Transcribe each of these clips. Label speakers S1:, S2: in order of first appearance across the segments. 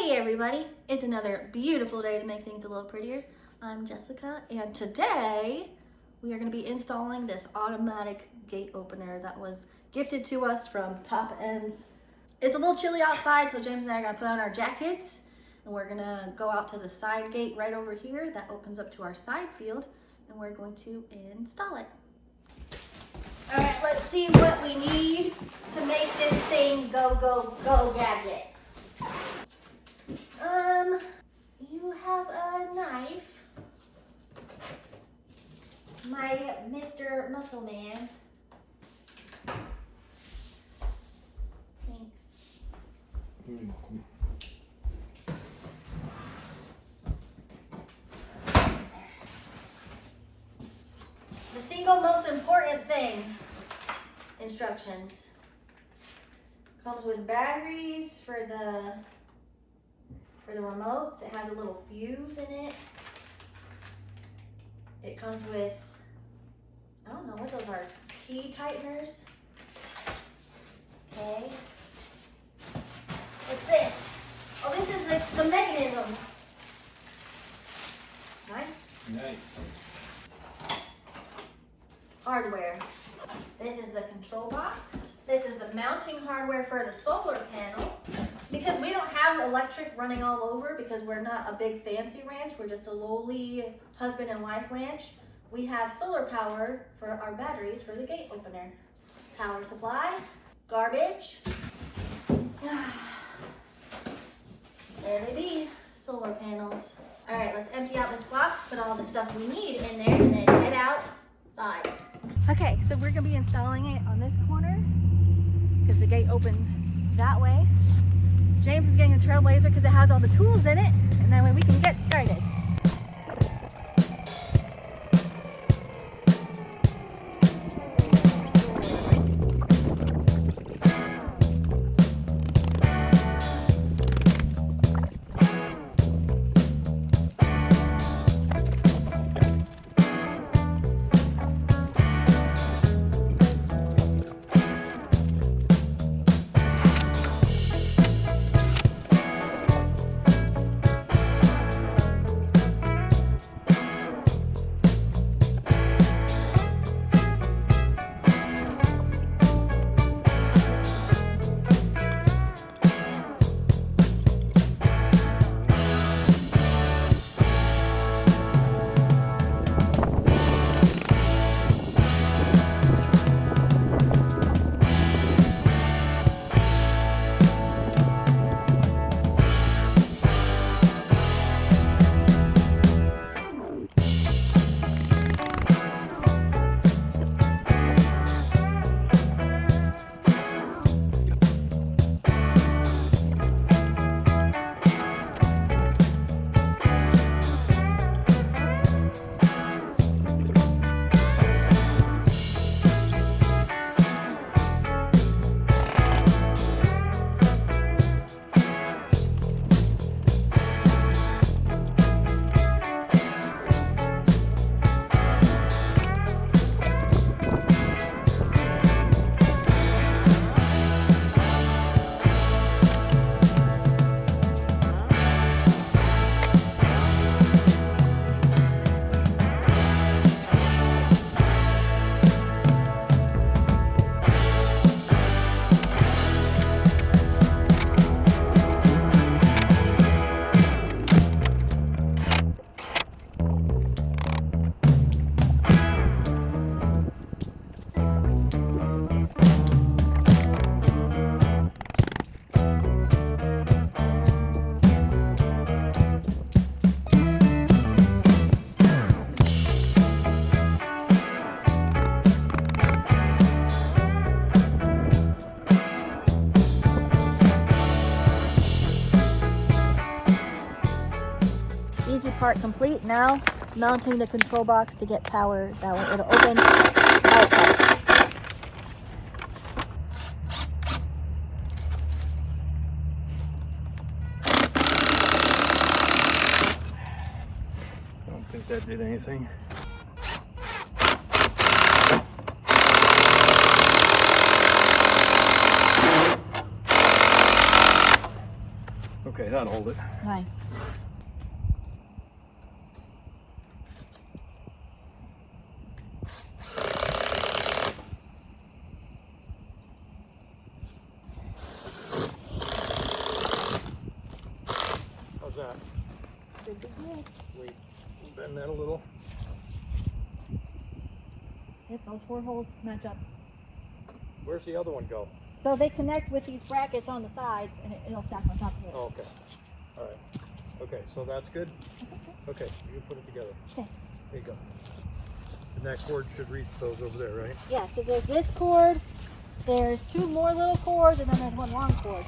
S1: Hey everybody, it's another beautiful day to make things a little prettier. I'm Jessica, and today we are going to be installing this automatic gate opener that was gifted to us from Topens. It's a little chilly outside, so James and I are going to put on our jackets, and we're going to go out to the side gate right over here that opens up to our side field, and we're going to install it. All right, let's see what we need to make this thing go, go, go gadget. You have a knife, my Mr. Muscle Man. Thanks.
S2: You're welcome.
S1: The single most important thing, instructions. Comes with batteries for the remotes. It has a little fuse in it. It comes with, I don't know what those are, key tighteners. Okay. What's this? Oh, this is the mechanism. Nice.
S2: Nice.
S1: Hardware. This is the control box. This is the mounting hardware for the solar panel. Because we don't have electric running all over, because we're not a big fancy ranch, we're just a lowly husband and wife ranch, we have solar power for our batteries for the gate opener. Power supply, garbage. There they be, solar panels. All right, let's empty out this box, put all the stuff we need in there, and then head outside. Okay, so we're gonna be installing it on this corner because the gate opens that way. James is getting a Trailblazer because it has all the tools in it, and that way we can get started. Easy part complete. Now mounting the control box to get power. That way it'll open outside.
S2: I don't think that did anything. Okay, that'll hold it.
S1: Nice.
S2: How's that?
S1: Good to good.
S2: Wait, bend that a little.
S1: Yep, those 4 holes match up.
S2: Where's the other one go?
S1: So they connect with these brackets on the sides, and it'll stack on top of it.
S2: Oh, okay. All right. Okay, so that's good? Okay, you can put it together.
S1: Okay.
S2: There you go. And that cord should reach those over there, right?
S1: Yeah, so there's this cord, there's 2 more little cords, and then there's 1 long cord.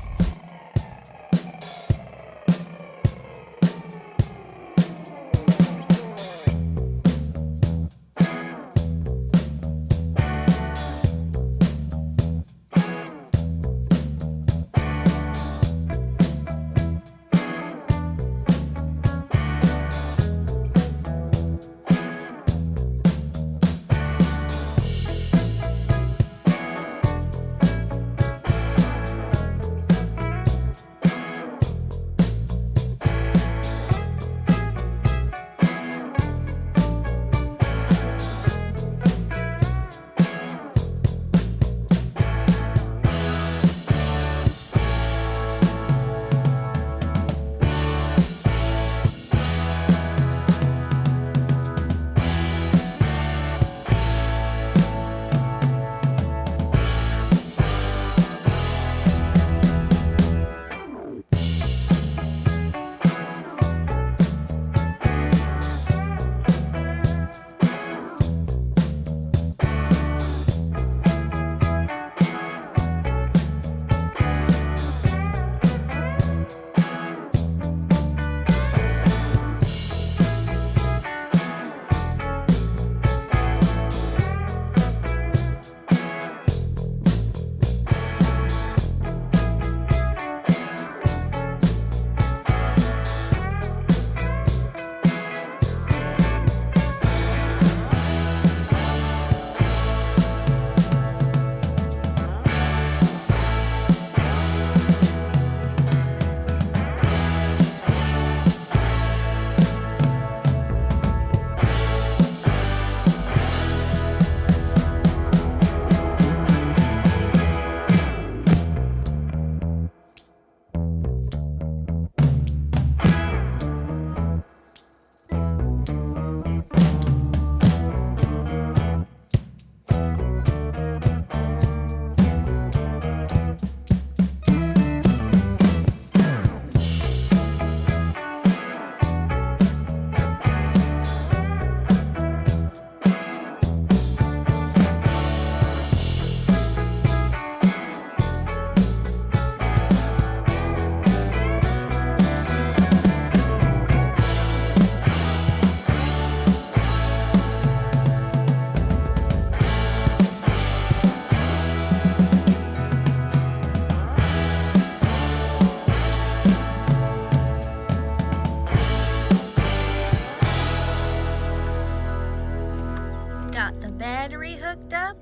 S1: Got the battery hooked up.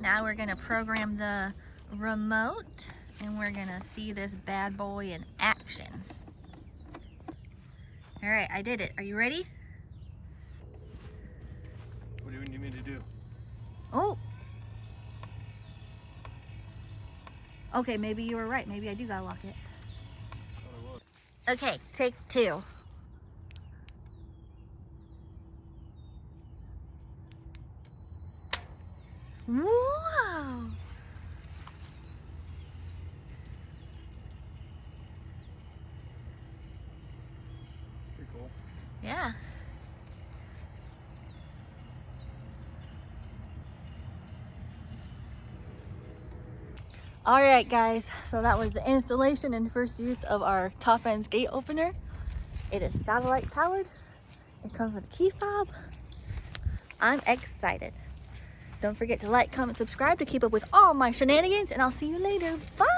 S1: Now we're gonna program the remote and we're gonna see this bad boy in action. All right, I did it. Are you ready?
S2: What do you need me to do?
S1: Oh. Okay, maybe you were right. Maybe I do gotta lock it. Okay, take 2. Whoa!
S2: Pretty cool.
S1: Yeah. All right, guys, so that was the installation and first use of our Topens gate opener. It is satellite powered. It comes with a key fob. I'm excited. Don't forget to like, comment, subscribe to keep up with all my shenanigans, and I'll see you later. Bye!